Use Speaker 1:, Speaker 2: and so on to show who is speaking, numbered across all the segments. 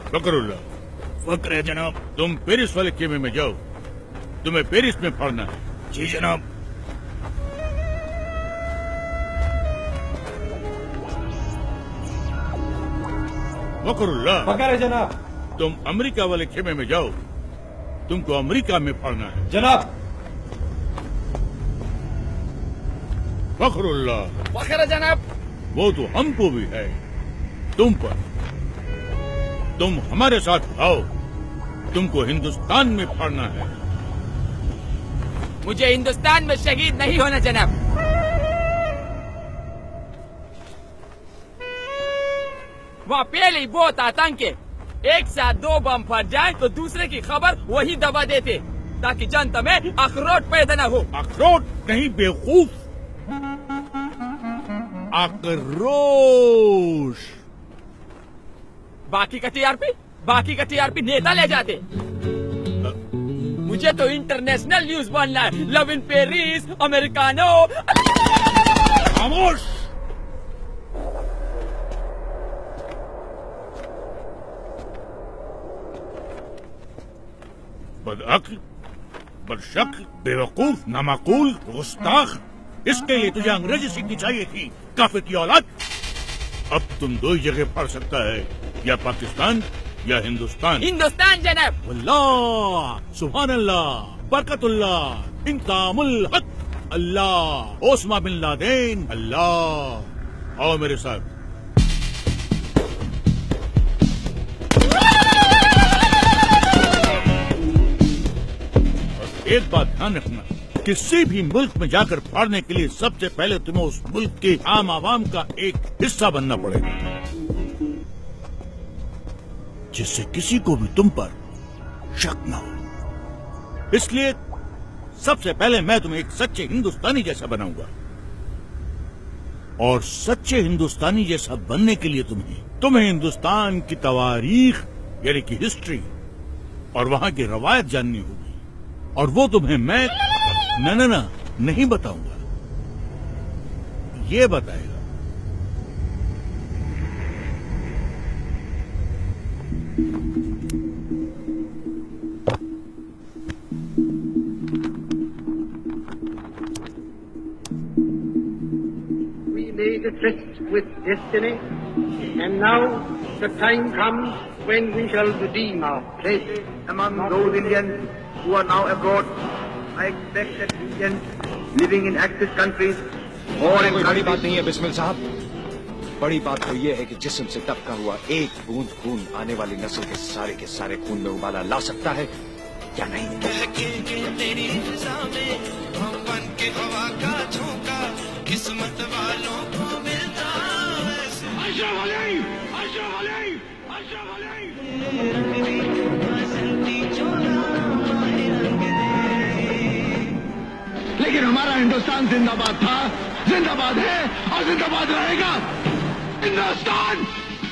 Speaker 1: फकरुल्लाह।
Speaker 2: फक्र है जनाब।
Speaker 1: तुम पेरिस वाले खेमे में जाओ, तुम्हें पेरिस में पढ़ना है।
Speaker 2: जी जनाब।
Speaker 1: फकरुल्लाह।
Speaker 3: फक्र है जनाब।
Speaker 1: तुम अमेरिका वाले खेमे में जाओ, तुमको अमेरिका में पढ़ना है।
Speaker 3: जनाब।
Speaker 1: फखरुल्लाह।
Speaker 4: फखर है जनाब।
Speaker 1: वो तो हमको भी है, तुम पर। तुम हमारे साथ आओ, तुमको हिंदुस्तान में पढ़ना है।
Speaker 4: मुझे हिंदुस्तान में शहीद नहीं होना जनाब। वहाँ पहले बहुत आतंक है, एक साथ 2 बम फट जाए तो दूसरे की खबर वही दबा देते, ताकि जनता में अखरोट पैदा न हो।
Speaker 1: अखरोट नहीं बेवकूफ, आक्रोश।
Speaker 4: बाकी का टीआरपी नेता ले जाते। मुझे तो इंटरनेशनल न्यूज बनना है। Love in Paris, americano.
Speaker 1: खामोश। बदअक्ल, बदशक्ल, बेवकूफ, नामाकूल, गुस्ताख। इसके लिए तुझे अंग्रेजी सीखनी चाहिए थी, काफिर की औलाद। अब तुम 2 ही जगह पढ़ सकता है, या पाकिस्तान या हिंदुस्तान।
Speaker 4: हिंदुस्तान जनाब।
Speaker 1: अल्लाह, सुभान अल्लाह, बरकतुल्लाह, इंतामुल हक, अल्लाह, ओस्मा बिन लादेन, अल्लाह। आओ मेरे साथ। एक बात ध्यान रखना, किसी भी मुल्क में जाकर पढ़ने के लिए सबसे पहले तुम्हें उस मुल्क के आम आवाम का एक हिस्सा बनना पड़ेगा, जिससे किसी को भी तुम पर शक न हो। इसलिए सबसे पहले मैं तुम्हें एक सच्चे हिंदुस्तानी जैसा बनाऊंगा, और सच्चे हिंदुस्तानी जैसा बनने के लिए तुम्हें हिंदुस्तान की तवारीख यानी कि हिस्ट्री और वहां की रवायत जाननी होगी, और वो तुम्हें मैं न नहीं बताऊंगा, ये बताएगा।
Speaker 5: We made a tryst with destiny, and now the time comes when we shall redeem our pledge.
Speaker 6: Among those Indians who are now abroad, I expect that Indians living in Axis countries or in
Speaker 3: कोई बड़ी बात नहीं है बिस्मिल साहब। बड़ी बात तो ये है कि जिस्म से टपका हुआ एक बूंद खून आने वाली नस्ल के सारे खून में उबाला ला सकता है या नहीं। तेरी हम बन के हवा का झोंका, किस्मत वालों को मिलता
Speaker 6: लेकिन हमारा हिंदुस्तान जिंदाबाद था, जिंदाबाद है और जिंदाबाद रहेगा। हिंदुस्तान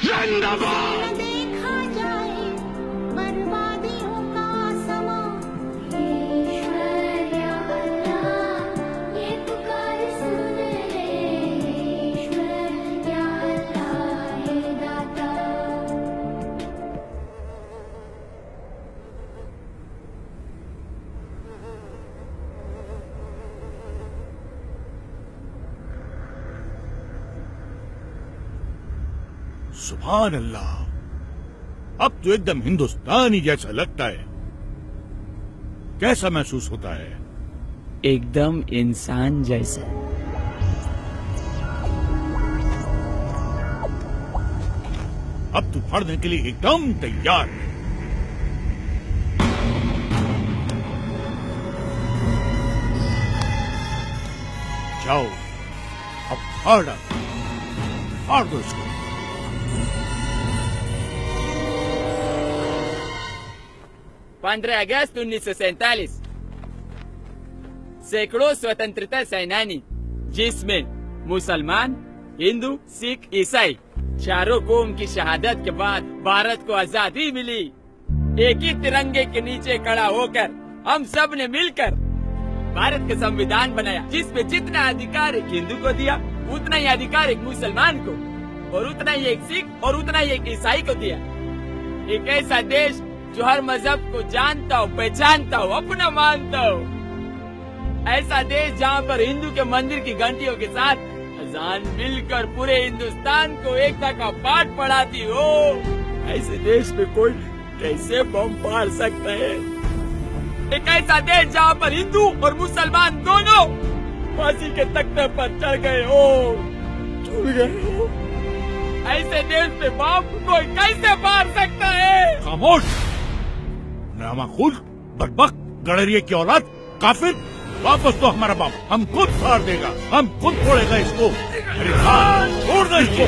Speaker 6: जिंदाबाद।
Speaker 7: देखा जाए बर्बादियों का समा, ईश्वर या अल्लाह ये पुकार सुन ले, ईश्वर या अल्लाह हे दाता।
Speaker 1: सुभान अल्लाह, अब तो एकदम हिंदुस्तानी जैसा लगता है। कैसा महसूस होता है?
Speaker 4: एकदम इंसान जैसा।
Speaker 1: अब तू पढ़ने के लिए एकदम तैयार है। जाओ, अब फाड़ दो इसको।
Speaker 4: पंद्रह अगस्त 1947 सैकड़ों स्वतंत्रता सेनानी, जिसमें मुसलमान, हिंदू, सिख, ईसाई चारों कौम की शहादत के बाद भारत को आजादी मिली। एक ही तिरंगे के नीचे खड़ा होकर हम सब ने मिलकर भारत का संविधान बनाया, जिसमें जितना अधिकार एक हिंदू को दिया, उतना ही अधिकार एक मुसलमान को, और उतना ही एक सिख और उतना ही एक ईसाई को दिया। एक ऐसा देश जो हर मजहब को जानता हो, पहचानता हो, अपना मानता हो। ऐसा देश जहाँ पर हिंदू के मंदिर की घंटियों के साथ अजान मिलकर पूरे हिंदुस्तान को एकता का पाठ पढ़ाती हो। ऐसे देश में कोई कैसे बम फाड़ सकता है? एक ऐसा देश जहाँ पर हिंदू और मुसलमान दोनों फांसी के तख्ते पर चढ़ गए हो, झूल गए हो। ऐसे देश में बम कोई कैसे फाड़ सकता है?
Speaker 1: खामोश, नामाकुल, बदबक, गड़रिये की औलाद, काफिर। वापस तो हमारा बाप हम खुद फाड़ देगा, हम खुद फोड़ेगा इसको। अरे हाँ, छोड़ दो इसको।